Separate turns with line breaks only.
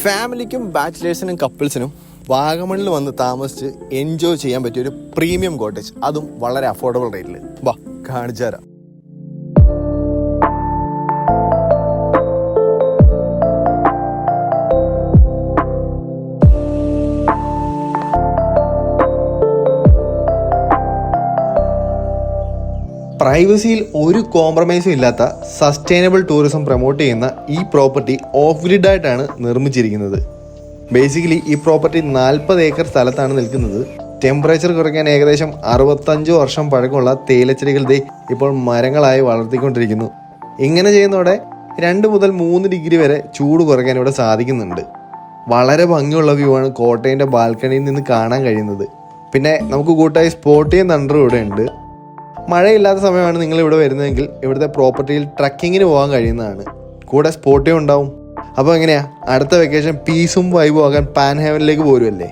ഫാമിലിക്കും ബാച്ചിലേഴ്സിനും കപ്പിൾസിനും വാഗമണിൽ വന്ന് താമസിച്ച് എൻജോയ് ചെയ്യാൻ പറ്റിയ ഒരു പ്രീമിയം കോട്ടേജ്, അതും വളരെ അഫോർഡബിൾ റേറ്റിൽ. വാ കാണിച്ചു തരാം. പ്രൈവസിയിൽ ഒരു കോംപ്രമൈസും ഇല്ലാത്ത സസ്റ്റൈനബിൾ ടൂറിസം പ്രൊമോട്ട് ചെയ്യുന്ന ഈ പ്രോപ്പർട്ടി ഓഫ് ഗ്രിഡ് ആയിട്ടാണ് നിർമ്മിച്ചിരിക്കുന്നത്. ബേസിക്കലി ഈ പ്രോപ്പർട്ടി 40 ഏക്കർ സ്ഥലത്താണ് നിൽക്കുന്നത്. ടെമ്പറേച്ചർ കുറയ്ക്കാൻ ഏകദേശം 65 വർഷം പഴക്കമുള്ള തേയിലച്ചെടികൾ ഇപ്പോൾ മരങ്ങളായി വളർത്തിക്കൊണ്ടിരിക്കുന്നു. ഇങ്ങനെ ചെയ്യുന്നതോടെ 2 മുതൽ 3 ഡിഗ്രി വരെ ചൂട് കുറയ്ക്കാൻ ഇവിടെ സാധിക്കുന്നുണ്ട്. വളരെ ഭംഗിയുള്ള വ്യൂ ആണ് കോട്ടയൻ്റെ ബാൽക്കണിയിൽ നിന്ന് കാണാൻ കഴിയുന്നത്. പിന്നെ നമുക്ക് കൂട്ടായി സ്പോട്ടിയും തണ്ടറും ഇവിടെ ഉണ്ട്. മഴയില്ലാത്ത സമയമാണ് നിങ്ങൾ ഇവിടെ വരുന്നതെങ്കിൽ ഇവിടുത്തെ പ്രോപ്പർട്ടിയിൽ ട്രക്കിങ്ങിന് പോകാൻ കഴിയുന്നതാണ്. കൂടെ സ്പോട്ടിയും ഉണ്ടാവും. അപ്പോൾ എങ്ങനെയാ, അടുത്ത വെക്കേഷൻ പീസും വൈബും ആകാൻ പാൻ ഹെവനിലേക്ക് പോരുമല്ലേ?